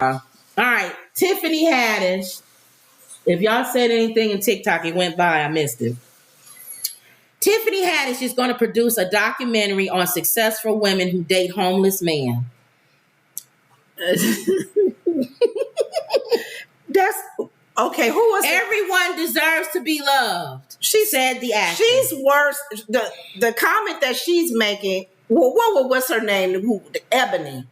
All right, Tiffany Haddish. If y'all said anything in TikTok, it went by. I missed it. Tiffany Haddish is going to produce a documentary on successful women who date homeless men. That's okay. Who was it? Everyone deserves to be loved. She said the actress. She's worse. The comment that she's making. Well, what's her name? Ebony.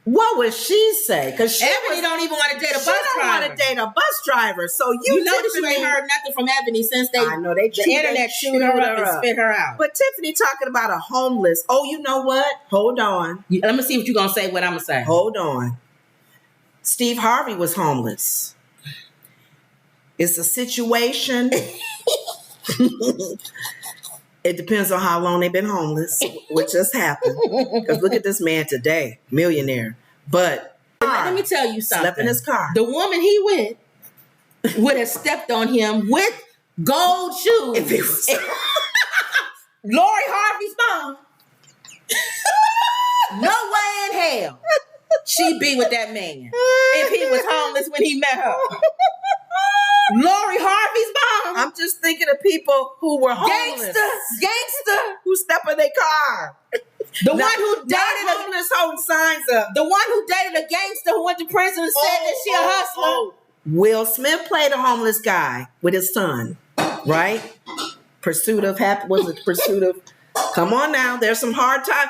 What would she say? Because Ebony don't even want to date a bus driver. She don't want to date a bus driver. So you notice you ain't heard nothing from Ebony since the internet chewed her up and spit her out. But Tiffany talking about a homeless. Oh, you know what? Hold on. Let me see what you're going to say, what I'm going to say. Hold on. Steve Harvey was homeless. It's a situation. It depends on how long they've been homeless, which just happened. Because look at this man today, millionaire. But let me tell you something. Slept in his car. The woman he with would have stepped on him with gold shoes. If it was Lori Harvey's mom. No way in hell she'd be with that man if he was homeless when he met her. Lori Harvey's mom. I'm just thinking of people who were homeless. Gangster. Who stepped in their car. The one who dated homeless holding signs up. The one who dated a gangster who went to prison and said that she a hustler. Will Smith played a homeless guy with his son, right? Pursuit of. Come on now, there's some hard time.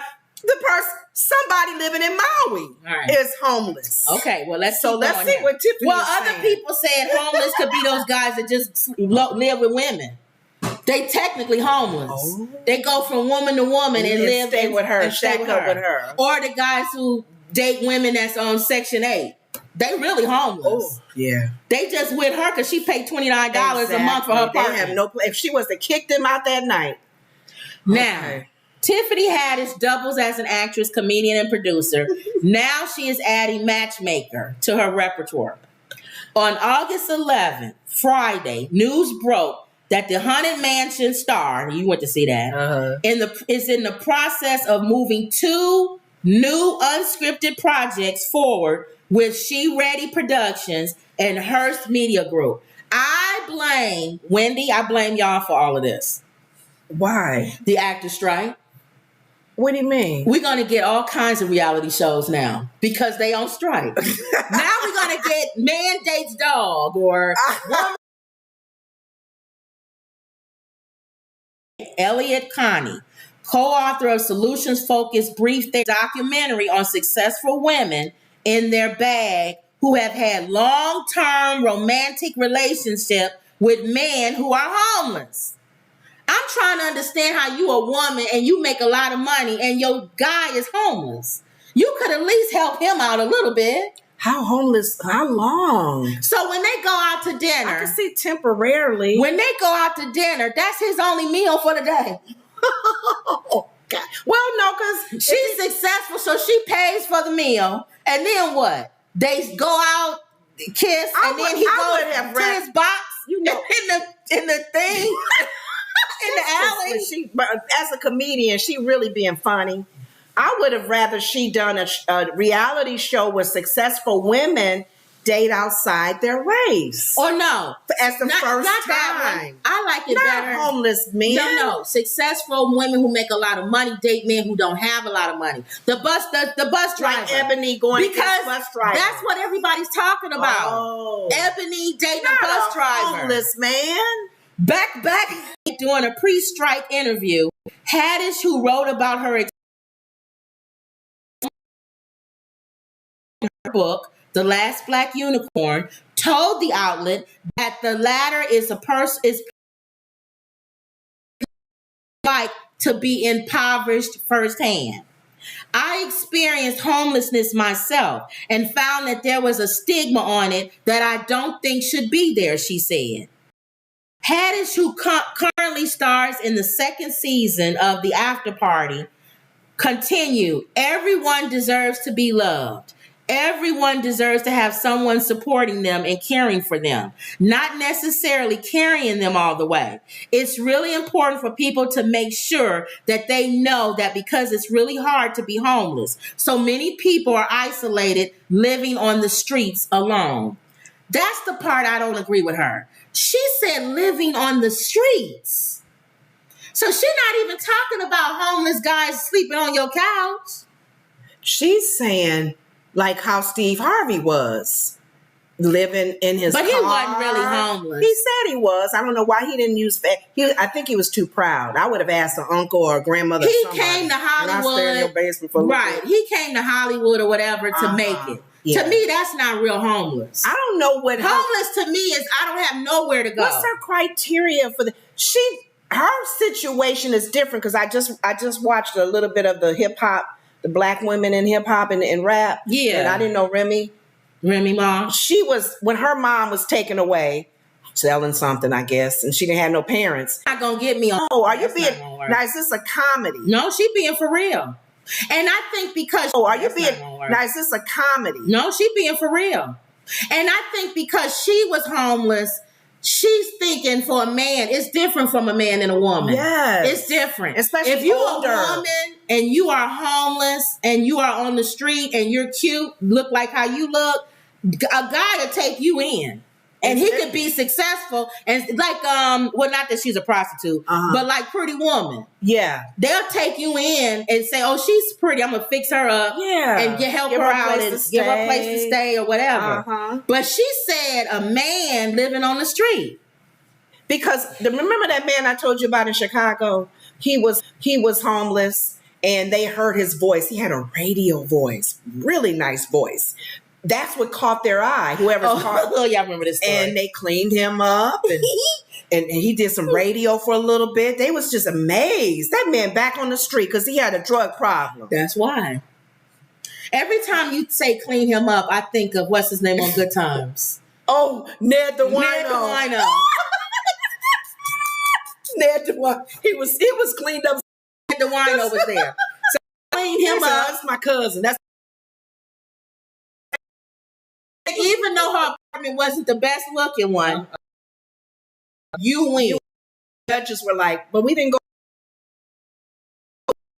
Somebody living in Maui is homeless. Okay, well let's see what Tiffany. Well, other people said homeless could be those guys that just live with women. They technically homeless. Oh. They go from woman to woman and live stay with her, stay with her. Or the guys who date women that's on Section 8. They really homeless. Oh, yeah. They just with her because she paid $29 a month for her apartment. They have no place. If she was to kick them out that night. Now, Tiffany Haddish doubles as an actress, comedian, and producer. Now she is adding matchmaker to her repertoire. On August 11th, Friday, news broke that the Haunted Mansion star, you went to see that, is in the process of moving 2 new unscripted projects forward with She Ready Productions and Hearst Media Group. I blame y'all for all of this. Why? The actor strike. What do you mean? We're going to get all kinds of reality shows now because they on strike. Now we're going to get Man Dates Dog or Elliot Connie, co-author of Solutions-Focused Brief documentary on successful women in their bag who have had long-term romantic relationships with men who are homeless. I'm trying to understand how you a woman and you make a lot of money and your guy is homeless. You could at least help him out a little bit. How homeless? How long? So when they go out to dinner, I can see temporarily. When they go out to dinner, that's his only meal for the day. Oh, God. Well, no, because she's successful, so she pays for the meal. And then what? They go out, kiss, and then he goes to his box, in the thing. In the alley. But as a comedian, she really being funny. I would have rather she done a reality show with successful women date outside their race. Or no. As the first time. I like it better. Not homeless men. No. Successful women who make a lot of money date men who don't have a lot of money. The bus driver. Like Ebony going against bus driver. That's what everybody's talking about. Oh. Ebony dating a bus driver. Homeless man. Back during a pre-strike interview, Haddish, who wrote about her book, The Last Black Unicorn, told the outlet that the latter is like to be impoverished firsthand. I experienced homelessness myself and found that there was a stigma on it that I don't think should be there, she said. Haddish, who currently stars in the 2nd season of The After Party, continued, everyone deserves to be loved. Everyone deserves to have someone supporting them and caring for them, not necessarily carrying them all the way. It's really important for people to make sure that they know that because it's really hard to be homeless. So many people are isolated, living on the streets alone. That's the part I don't agree with her. She said living on the streets. So she's not even talking about homeless guys sleeping on your couch. She's saying like how Steve Harvey was living in his car. But he wasn't really homeless. He said he was. I don't know why he didn't use I think he was too proud. I would have asked an uncle or a grandmother. He came to Hollywood. Stay in your basement for right. He came to Hollywood or whatever to make it. Yeah. To me, that's not real homeless. I don't know what homeless to me is. I don't have nowhere to go. What's her criteria for her situation is different because I just watched a little bit of the hip hop, the black women in hip hop and rap. Yeah. And I didn't know Remy Ma. She was, when her mom was taken away, selling something, I guess, and she didn't have no parents. Not gonna get me on. Oh, are you being, now is this a comedy? No, she being for real. And I think because are you being, now is this a comedy? No, she being for real. And I think because she was homeless, she's thinking for a man, it's different from a man and a woman. Yes. It's different. Especially if you're older. a woman and you are homeless and you are on the street and you're cute, look like how you look, a guy will take you in. And he could be successful. And like, well, not that she's a prostitute, but like Pretty Woman. Yeah. They'll take you in and say, oh, she's pretty. I'm going to fix her up. Yeah. And help her out and give her a place to stay or whatever. But she said a man living on the street. Because remember that man I told you about in Chicago? He was homeless and they heard his voice. He had a radio voice, really nice voice. That's what caught their eye. Whoever's caught. Oh, y'all remember this story. And they cleaned him up and he did some radio for a little bit. They was just amazed. That man back on the street because he had a drug problem. That's why. Every time you say clean him up, I think of what's his name on Good Times. Oh, Ned the Wino. Ned the Wino. Ned the Wino. He was cleaned up. Ned the Wino was there. So clean him up. That's my cousin. That's even though her apartment wasn't the best looking one, you win. Judges were like, but we didn't go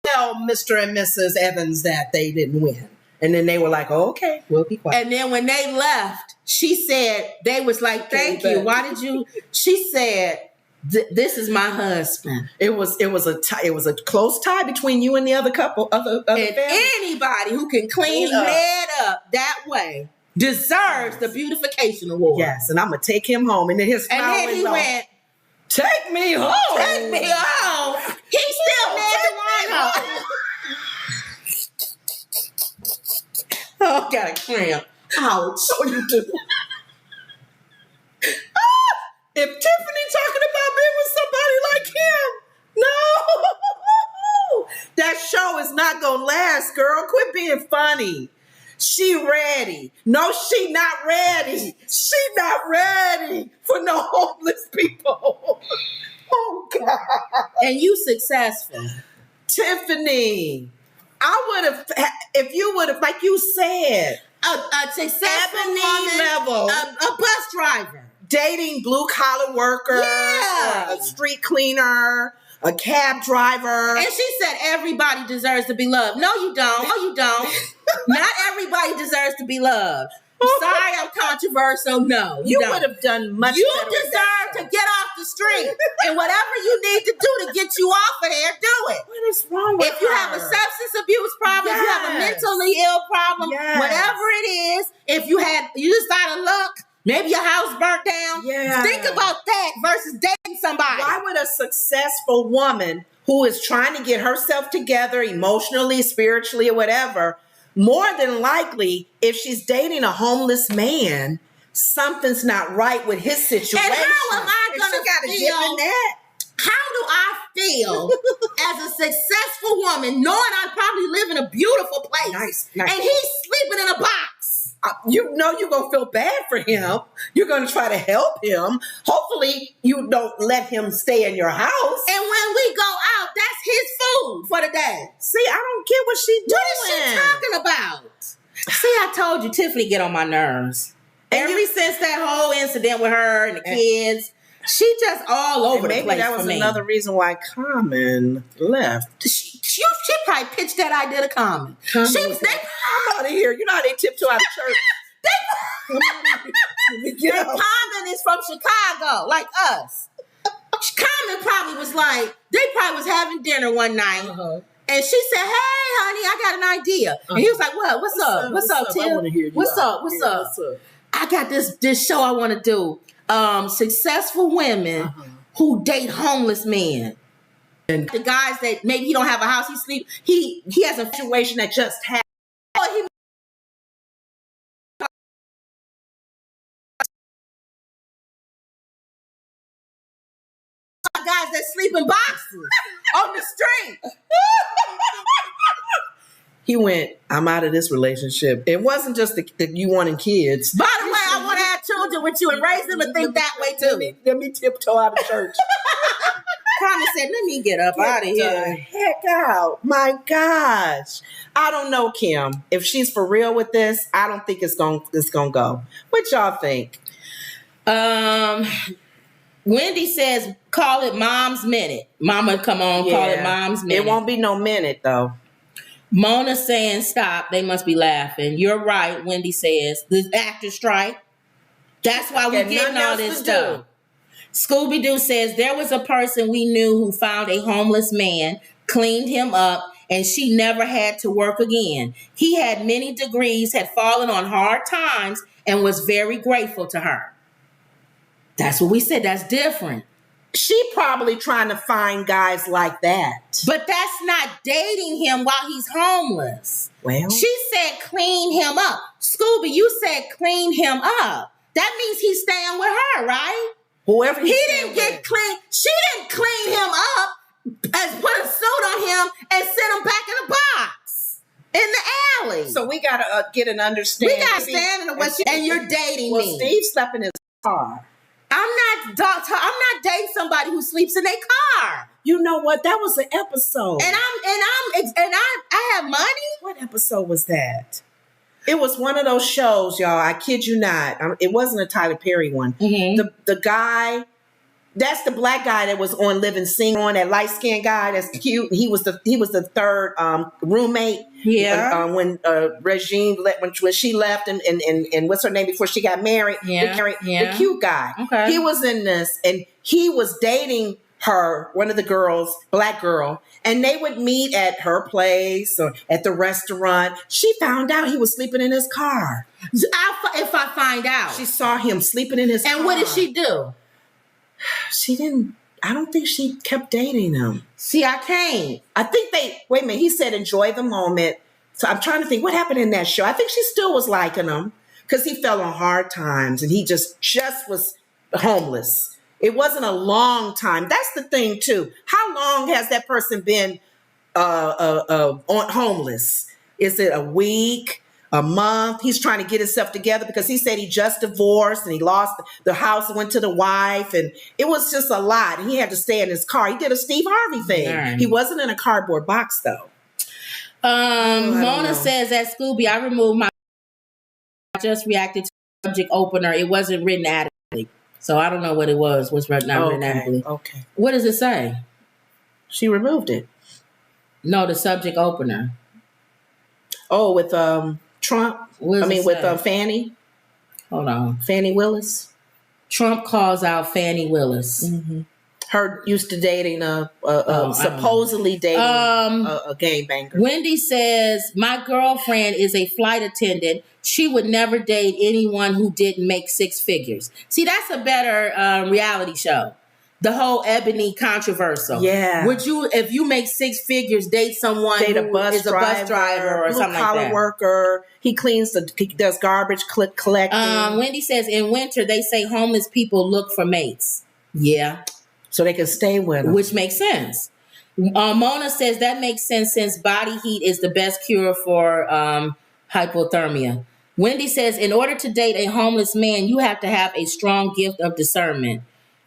tell Mr. and Mrs. Evans that they didn't win. And then they were like, oh, okay, we'll be quiet. And then when they left, she said, they was like, thank you. Why did you? She said, this is my husband. It was a close tie between you and the other couple, other and family. Anybody who can clean Ned up that way deserves the beautification award. Yes, and I'm gonna take him home. And then his smile and then he went, take me home. Take me home. He's still Ned the Wino. Oh, got a cramp. Ouch. So you do. If Tiffany talking about being with somebody like him, no. That show is not gonna last, girl. Quit being funny. She ready. No, she not ready. She not ready for no homeless people. Oh, God. And you successful. Tiffany, I would have, if you would have, like you said, a successful woman, level, a bus driver. Dating blue-collar workers, a street cleaner, a cab driver. And she said everybody deserves to be loved. No, you don't. No, you don't. Not everybody deserves to be loved. Sorry, I'm controversial. No, you would have done much better. You deserve to get off the street. And whatever you need to do to get you off of there, do it. What is wrong with If you have a substance abuse problem, if you have a mentally ill problem, whatever it is, if you just out of luck, maybe your house burnt down. Think about that versus dating somebody. Why would a successful woman who is trying to get herself together emotionally, spiritually, or whatever, more than likely, if she's dating a homeless man, something's not right with his situation. And how am I going to feel? How do I feel as a successful woman knowing I probably live in a beautiful place? Nice. And he's sleeping in a box. You know you're going to feel bad for him. You're going to try to help him. Hopefully you don't let him stay in your house. And when we go out, that's his food for the day. See, I don't get what she's doing. What is she talking about? See, I told you, Tiffany get on my nerves. Since that whole incident with her and the kids, she just all over the place. Maybe that was another reason why Common left. She probably pitched that idea to Common. I'm out of here. You know how they tiptoe out of church. Common is from Chicago, like us. Common probably was like, they probably was having dinner one night. And she said, "Hey, honey, I got an idea." And he was like, "What? What's up? What's up, Tim? What's up? What's up? I got this show I want to do. Successful women who date homeless men. And the guys that maybe he don't have a house, he has a situation that just happened. Guys that sleep in boxes on the street." He went, "I'm out of this relationship." It wasn't just the you wanting kids. By the way, I want to have children with you and raise them and think that way too. Let me tiptoe out of church. Carmen said, "Let me get up out of here." Heck out. My gosh. I don't know, Kim. If she's for real with this, I don't think it's gonna go. What y'all think? Wendy says, "Call it Mom's Minute." Mama, come on, call it Mom's Minute. It won't be no minute though. Mona saying, "Stop. They must be laughing." You're right, Wendy says. The actor strike. That's why we're getting all this stuff. Scooby-Doo says, "There was a person we knew who found a homeless man, cleaned him up, and she never had to work again. He had many degrees, had fallen on hard times, and was very grateful to her." That's what we said. That's different. She probably trying to find guys like that. But that's not dating him while he's homeless. Well, she said clean him up. Scooby, you said clean him up. That means he's staying with her, right? Whoever he didn't get clean. She didn't clean him up and put a suit on him and send him back in a box in the alley. So we got to get an understanding. We got to stand in what and you're dating me. Well, Steve slept in his car. I'm not dating somebody who sleeps in their car. You know what? That was an episode. And I have money. What episode was that? It was one of those shows, y'all. I kid you not. It wasn't a Tyler Perry one. Mm-hmm. The guy, that's the black guy that was on Living Single, that light skinned guy that's cute. He was the third roommate. Yeah. When Regine when she left and what's her name before she got married? Yeah. The cute guy. Okay. He was in this and he was dating her, one of the girls, black girl, and they would meet at her place or at the restaurant. She found out he was sleeping in his car. If I find out. She saw him sleeping in his car. And what did she do? She didn't. I don't think she kept dating him. See, I can't. I think wait a minute, he said enjoy the moment. So I'm trying to think what happened in that show. I think she still was liking him because he fell on hard times and he just was homeless. It wasn't a long time. That's the thing too. How long has that person been homeless? Is it a week? A month? He's trying to get himself together because he said he just divorced and he lost the house and went to the wife and it was just a lot. And he had to stay in his car. He did a Steve Harvey thing. Right. He wasn't in a cardboard box though. Mona says at Scooby, I removed my. I just reacted to the subject opener. It wasn't written adequately, so I don't know what it was. What's not written adequately? Okay. What does it say? She removed it. No, the subject opener. Oh, with Trump. With Fannie. Hold on. Fannie Willis. Trump calls out Fannie Willis. Mm-hmm. Her used to dating supposedly dating a gangbanger. Wendy says, my girlfriend is a flight attendant. She would never date anyone who didn't make six figures. See, that's a better reality show. The whole Ebony controversial. Yeah. Would you, if you make six figures, date someone who is a bus driver or something like that? Blue collar worker. He does garbage collecting. Wendy says, in winter, they say homeless people look for mates. Yeah. So they can stay with them. Which makes sense. Mona says that makes sense since body heat is the best cure for hypothermia. Wendy says, in order to date a homeless man, you have to have a strong gift of discernment.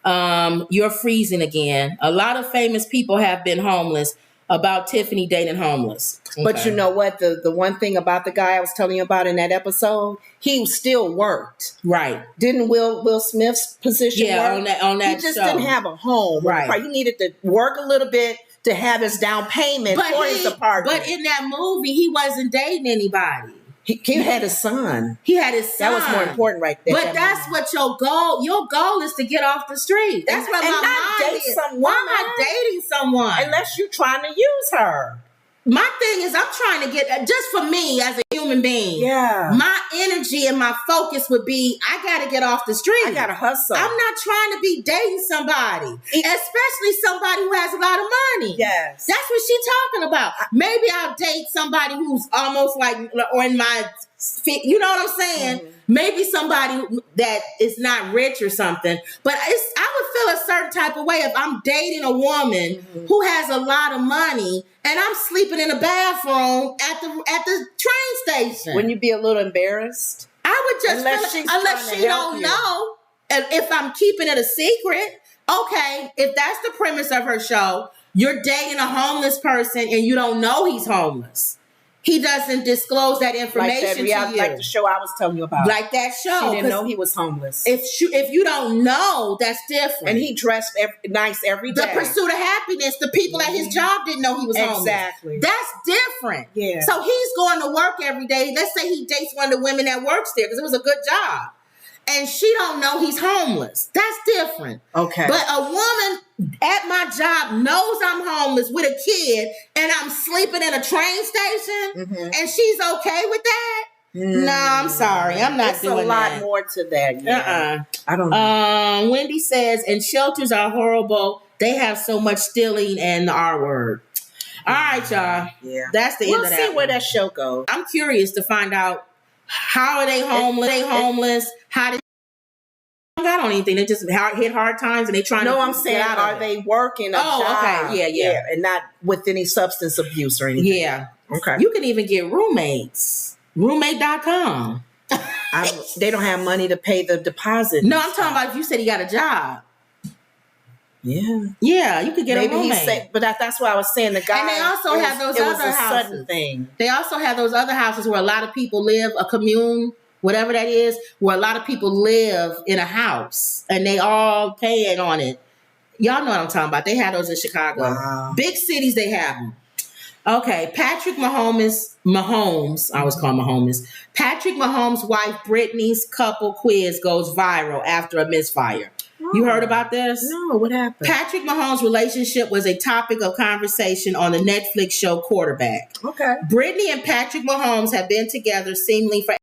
You're freezing again. A lot of famous people have been homeless. about Tiffany dating homeless. But Okay. you know what? The one thing about the guy I was telling you about in that episode, he still worked. Right. Didn't Will Smith's position work? on that he just show. didn't have a home. Right. He needed to work a little bit to have his down payment for his apartment. But in that movie, he wasn't dating anybody. He had a son. He had his son. That was more important right there. But that's what your goal is to get off the street. That's what and my not mind date is. someone. Why am I dating someone? Unless you're trying to use her. My thing is, I'm trying to get, just for me as a human being, my energy and my focus would be, I got to get off the street. I got to hustle. I'm not trying to be dating somebody, especially somebody who has a lot of money. Yes. That's what she's talking about. Maybe I'll date somebody who's almost like, or in my, you know what I'm saying? Mm-hmm. Maybe somebody that is not rich or something. But I would feel a certain type of way if I'm dating a woman who has a lot of money and I'm sleeping in a bathroom at the train station. Wouldn't you be a little embarrassed? I would just unless she don't know. And if I'm keeping it a secret, okay, if that's the premise of her show, you're dating a homeless person and you don't know he's homeless. He doesn't disclose that information to you. Like the show I was telling you about. Like that show. She didn't know he was homeless. If you don't know, that's different. And he dressed nice every day. The pursuit of happiness, the people at his job didn't know he was homeless. Exactly. That's different. Yeah. So he's going to work every day. Let's say he dates one of the women that works there because it was a good job. And she don't know he's homeless. That's different. Okay. But a woman at my job knows I'm homeless with a kid and I'm sleeping in a train station and she's okay with that? No, I'm sorry. I'm not doing that. It's a lot more to that. Yeah. I don't know. Wendy says, and shelters are horrible. They have so much stealing and the R word. All right, y'all. Yeah. That's the end of that. We'll see where that show goes. I'm curious to find out how are they homeless? How did they got on anything? They just hit hard times and they trying to I'm saying, are they working a job? Okay. Yeah. And not with any substance abuse or anything. Yeah. Okay. You can even get roommates. Roommate.com. They don't have money to pay the deposit. No, I'm talking about if you said he got a job. Yeah, you could get a roommate. But that's what I was saying. The guy, and they also have those other houses. Thing. They also have those other houses where a lot of people live, a commune, whatever that is, where a lot of people live in a house and they all paying on it. Y'all know what I'm talking about. They have those in Chicago. Wow. Big cities, they have them. Okay, Patrick Mahomes, I was called Mahomes. Patrick Mahomes' wife Brittany's couple quiz goes viral after a misfire. You heard about this? No, what happened? Patrick Mahomes' relationship was a topic of conversation on the Netflix show Quarterback. Okay. Brittany and Patrick Mahomes have been together seemingly for